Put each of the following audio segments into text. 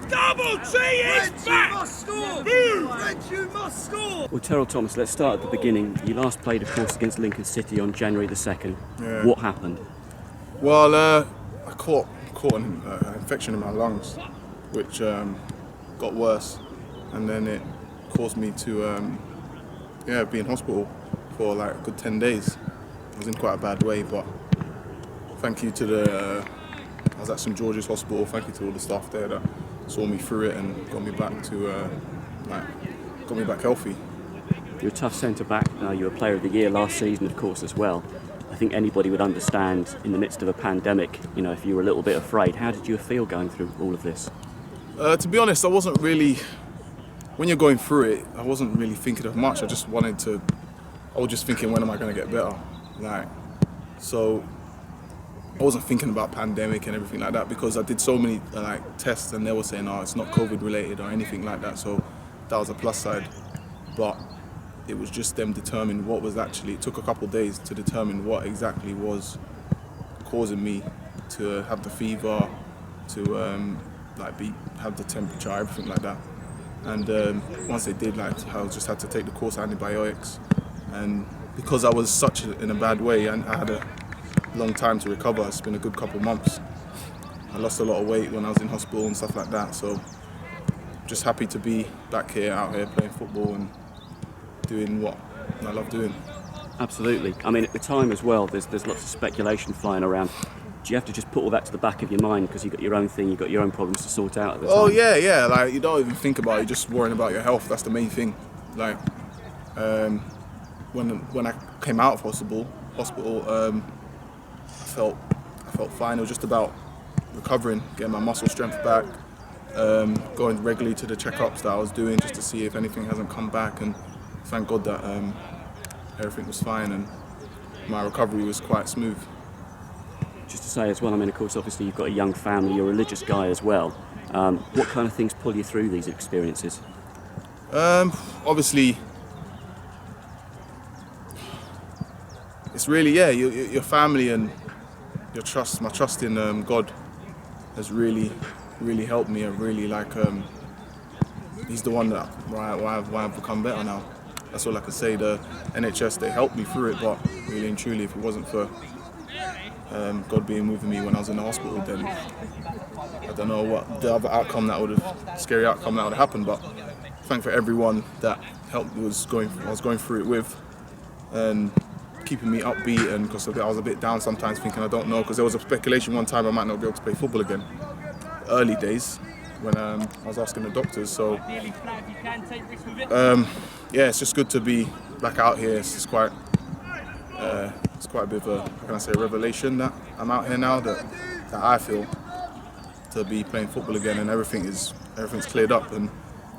Double T is back! Red, you must score! Well, Terell Thomas, let's start at the beginning. You last played, of course, against Lincoln City on January the 2nd. Yeah. What happened? Well, I caught an infection in my lungs, which got worse, and then it caused me to be in hospital for like a good 10 days. I was in quite a bad way, but thank you to I was at St George's Hospital. Thank you to all the staff there that saw me through it and got me back to got me back healthy. You're a tough centre-back. You were Player of the Year last season, of course, as well. I think anybody would understand in the midst of a pandemic, you know, if you were a little bit afraid. How did you feel going through all of this? To be honest, I wasn't really, when you're going through it, I wasn't really thinking of much. I was just thinking, when am I going to get better? So I wasn't thinking about pandemic and everything like that, because I did so many tests and they were saying, oh, it's not COVID related or anything like that. So that was a plus side. But it was just them determining what was actually, it took a couple of days to determine what exactly was causing me to have the fever, to have the temperature, everything like that. And once they did, I just had to take the course of antibiotics. And because I was in a bad way and I had a long time to recover, it's been a good couple of months. I lost a lot of weight when I was in hospital and stuff like that. So just happy to be back here, out here playing football and doing what I love doing. Absolutely. I mean, at the time as well, there's lots of speculation flying around. Do you have to just put all that to the back of your mind because you've got your own thing, you've got your own problems to sort out at the time? Oh yeah. You don't even think about it. You're just worrying about your health. That's the main thing. When I came out of hospital, I felt fine. It was just about recovering, getting my muscle strength back, going regularly to the checkups that I was doing just to see if anything hasn't come back. And thank God that everything was fine and my recovery was quite smooth. Just to say as well, I mean, of course, obviously you've got a young family, you're a religious guy as well. What kind of things pull you through these experiences? Obviously, it's really, your family and your trust. My trust in God has really, really helped me. I really he's the one why I've become better now. That's all I can say. The NHS, they helped me through it, but really and truly, if it wasn't for God being with me when I was in the hospital, then I don't know what the other scary outcome that would have happened. But thank for everyone that helped I was going through it with, and keeping me upbeat. And because I was a bit down sometimes, thinking I don't know, because there was a speculation one time I might not be able to play football again. Early days when I was asking the doctors. So it's just good to be back out here. It's quite a bit of a revelation that I'm out here now, that I feel, to be playing football again, and everything's cleared up, and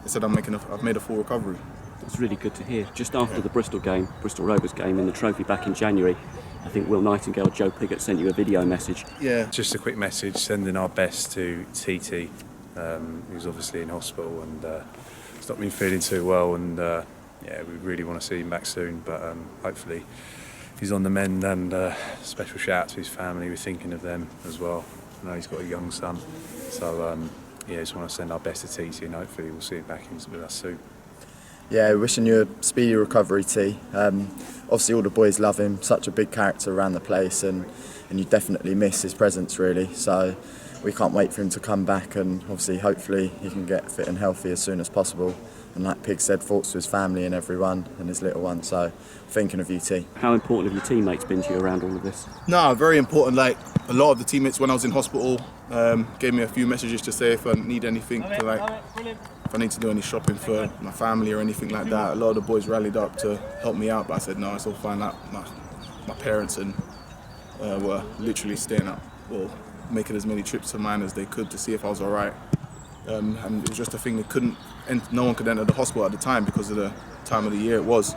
they said I've made a full recovery. It's really good to hear. Just after the Bristol Rovers game in the trophy back in January, I think Will Nightingale, Joe Piggott sent you a video message. Yeah. Just a quick message, sending our best to TT, who's obviously in hospital and he's not been feeling too well, and we really want to see him back soon, but hopefully he's on the mend. And special shout out to his family, we're thinking of them as well. I know he's got a young son, so just want to send our best to TT, and hopefully we'll see him back with us soon. Yeah, wishing you a speedy recovery, T. Obviously all the boys love him, such a big character around the place, and you definitely miss his presence really. So we can't wait for him to come back, and obviously hopefully he can get fit and healthy as soon as possible. And like Pig said, thoughts to his family and everyone and his little one, so thinking of you, T. How important have your teammates been to you around all of this? No, very important. A lot of the teammates when I was in hospital gave me a few messages to say if I need anything, if I need to do any shopping for my family or anything like that. A lot of the boys rallied up to help me out, but I said no, it's all fine. My parents were literally staying up or making as many trips to mine as they could to see if I was all right. And it was just a thing no one could enter the hospital at the time because of the time of the year it was.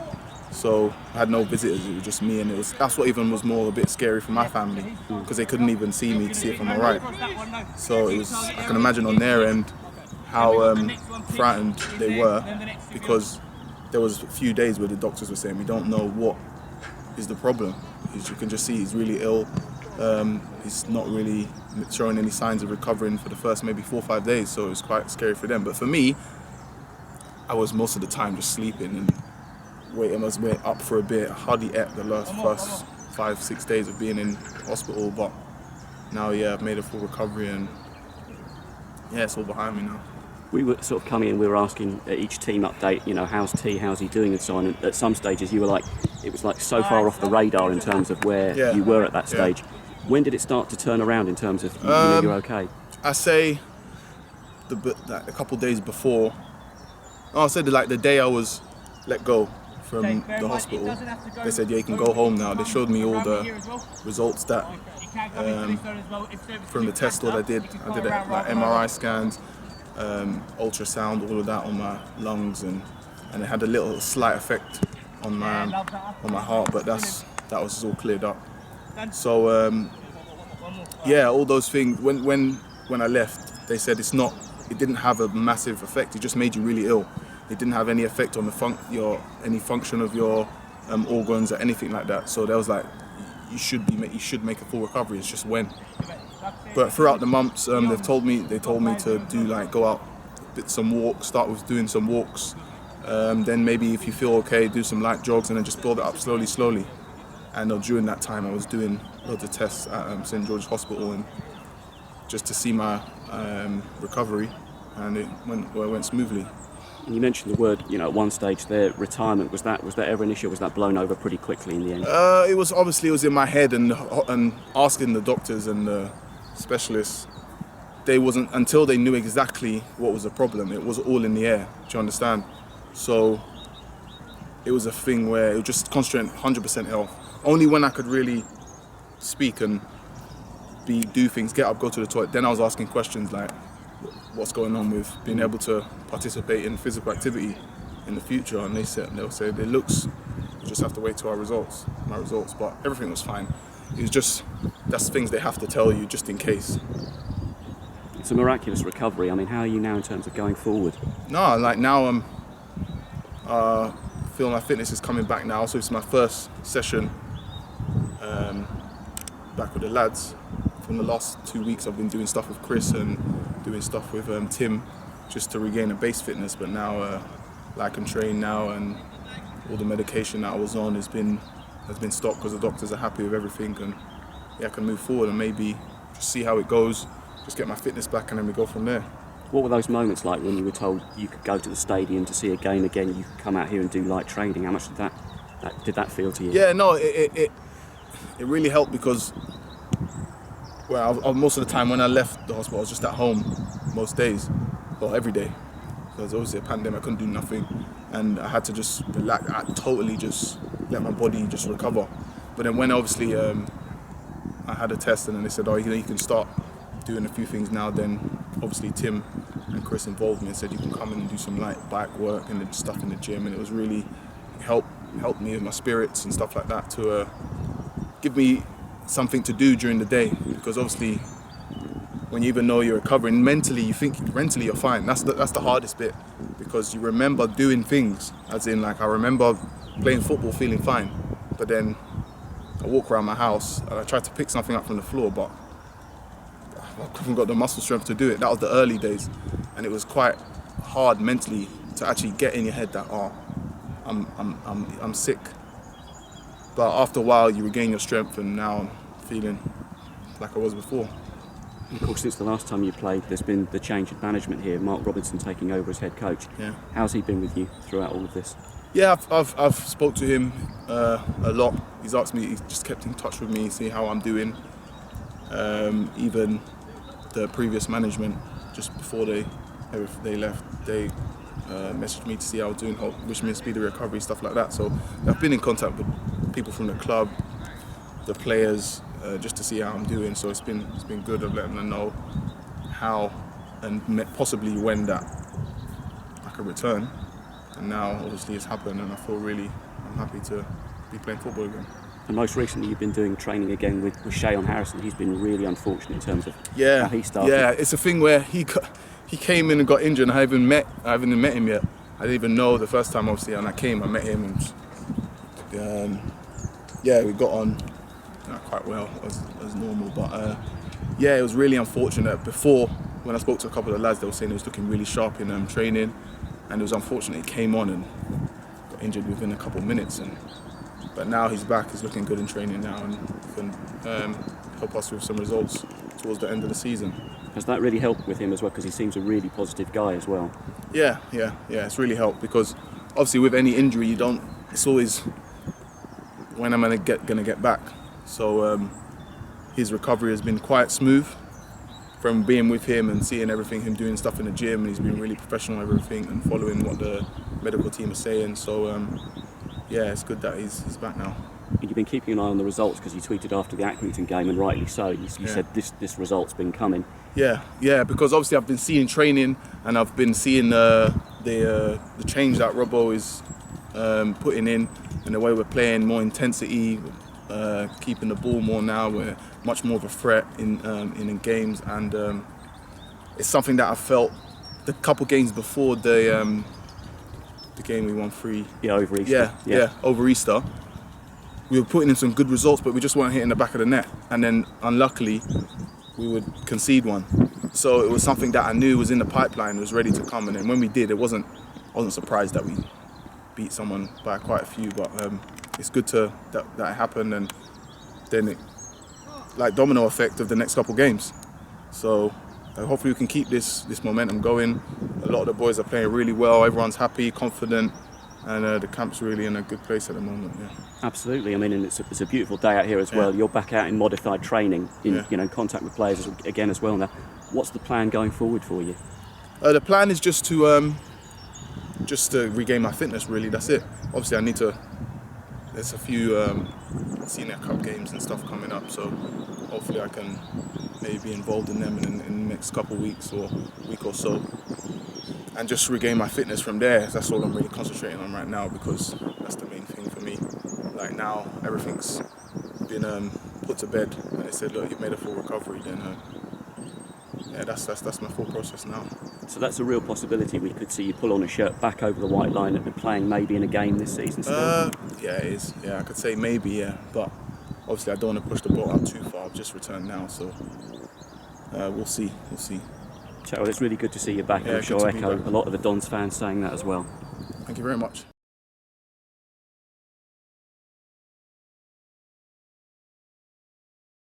So I had no visitors, it was just me, and that's what even was more a bit scary for my family, because they couldn't even see me to see if I'm all right. So I can imagine on their end how frightened they were, because there was a few days where the doctors were saying we don't know what is the problem. You can just see he's really ill. He's not really showing any signs of recovering for the first maybe 4 or 5 days, so it was quite scary for them. But for me, I was most of the time just sleeping and I was up for a bit. I hardly ate the first 5-6 days of being in hospital, but now, I've made a full recovery and it's all behind me now. We were sort of coming in, we were asking at each team update, how's T, how's he doing and so on. And at some stages you were like, it was like so far off the radar in terms of where you were at that stage. Yeah. When did it start to turn around in terms of you're okay? I say a couple of days before. I said the day I was let go from the hospital, they said, you can go home now. They showed me all the results that from the test that I did MRI scans, ultrasound, all of that on my lungs, and it had a little slight effect on my heart, but that was all cleared up. So all those things. When I left, they said it didn't have a massive effect. It just made you really ill. It didn't have any effect on any function of your organs or anything like that. So they was like, you should make a full recovery. It's just when. But throughout the months, they told me to do go out, some walks. Start with doing some walks. Then maybe if you feel okay, do some light jogs, and then just build it up slowly. And during that time, I was doing loads of tests at St George's Hospital, and just to see my recovery, and it went smoothly. And you mentioned the word, at one stage there, retirement. Was that ever an issue? Or was that blown over pretty quickly in the end? It was in my head, and asking the doctors and the specialists, they wasn't until they knew exactly what was the problem. It was all in the air. Do you understand? So it was a thing where it was just concentrating 100% health. Only when I could really speak and do things, get up, go to the toilet, then I was asking questions like, what's going on with being able to participate in physical activity in the future, and they'll say it looks, you just have to wait till my results, but everything was fine. It was just, that's things they have to tell you just in case. It's a miraculous recovery. I mean, how are you now in terms of going forward? No, now I'm feel my fitness is coming back now, so it's my first session back with the lads. From the last 2 weeks I've been doing stuff with Chris and doing stuff with Tim just to regain a base fitness, but now I can train now, and all the medication that I was on has been stopped because the doctors are happy with everything, and I can move forward and maybe just see how it goes, just get my fitness back, and then we go from there. What were those moments like when you were told you could go to the stadium to see a game again, you could come out here and do light training? How much did that feel to you? Yeah, no, it really helped because most of the time when I left the hospital, I was just at home most days, well, every day. Because obviously a pandemic, I couldn't do nothing, and I had to just relax. I totally just let my body just recover. But then when obviously I had a test, and then they said, you can start doing a few things now. Then obviously Tim and Chris involved me and said you can come in and do some light bike work and then stuff in the gym, and it was really helped me with my spirits and stuff like that to give me something to do during the day, because obviously when you even know you're recovering mentally, you think mentally you're fine. That's the hardest bit, because you remember doing things, as in I remember playing football feeling fine, but then I walk around my house and I tried to pick something up from the floor, but I haven't got the muscle strength to do it. That was the early days, and it was quite hard mentally to actually get in your head that I'm sick. But after a while, you regain your strength, and now I'm feeling like I was before. Of course, since the last time you played, there's been the change in management here. Mark Robinson taking over as head coach. Yeah. How's he been with you throughout all of this? Yeah, I've spoke to him a lot. He's asked me. He's just kept in touch with me, see how I'm doing. Even the previous management, just before they left, they messaged me to see how I was doing, wish me a speedy recovery, stuff like that. So I've been in contact with people from the club, the players, just to see how I'm doing. So it's been good of letting them know how and possibly when that I can return. And now obviously it's happened, and I'm happy to be playing football again. And most recently you've been doing training again with Shayon Harrison. He's been really unfortunate in terms of how he started. Yeah, it's a thing where he came in and got injured, and I haven't even met him yet. I didn't even know the first time, obviously, and I met him, and we got on quite well as normal. But yeah, it was really unfortunate. Before, when I spoke to a couple of lads, they were saying he was looking really sharp in training, and it was unfortunate he came on and got injured within a couple of minutes. But now he's back, he's looking good in training now, and can help us with some results towards the end of the season. Has that really helped with him as well? Because he seems a really positive guy as well. Yeah, it's really helped, because obviously with any injury, it's always when am I gonna get back. So his recovery has been quite smooth from being with him and seeing everything, him doing stuff in the gym, and he's been really professional and everything and following what the medical team is saying. So yeah, it's good that he's back now. You've been keeping an eye on the results, because you tweeted after the Accrington game, and rightly so. You said this result's been coming. Yeah, because obviously I've been seeing training, and I've been seeing the change that Robbo is putting in, and the way we're playing, more intensity, keeping the ball more now. We're much more of a threat in games, and it's something that I felt the couple games before the game we won 3. Yeah, over Easter. Yeah, over Easter. We were putting in some good results, but we just weren't hitting the back of the net. And then, unluckily, we would concede one. So it was something that I knew was in the pipeline, was ready to come. And then when we did, I wasn't surprised that we beat someone by quite a few. But it's good that it happened, and then it, like domino effect of the next couple games. So hopefully we can keep this momentum going. A lot of the boys are playing really well. Everyone's happy, confident. And the camp's really in a good place at the moment. Yeah. Absolutely. I mean, and it's a beautiful day out here as well. You're back out in modified training, in contact with players again as well now. What's the plan going forward for you? The plan is just to regain my fitness. Really, that's it. Obviously, there's a few senior cup games and stuff coming up, so hopefully I can maybe be involved in them in the next couple of weeks or week or so. And just regain my fitness from there. That's all I'm really concentrating on right now, because that's the main thing for me. Like now, everything's been put to bed, and they said, look, you've made a full recovery. Then, that's my full process now. So that's a real possibility. We could see you pull on a shirt back over the white line and playing maybe in a game this season still. Yeah, it is. Yeah, I could say maybe. Yeah, but obviously I don't want to push the ball out too far. I've just returned now, so we'll see. Terell, it's really good to see you back, and I'm sure I echo a lot of the Dons fans saying that as well. Thank you very much.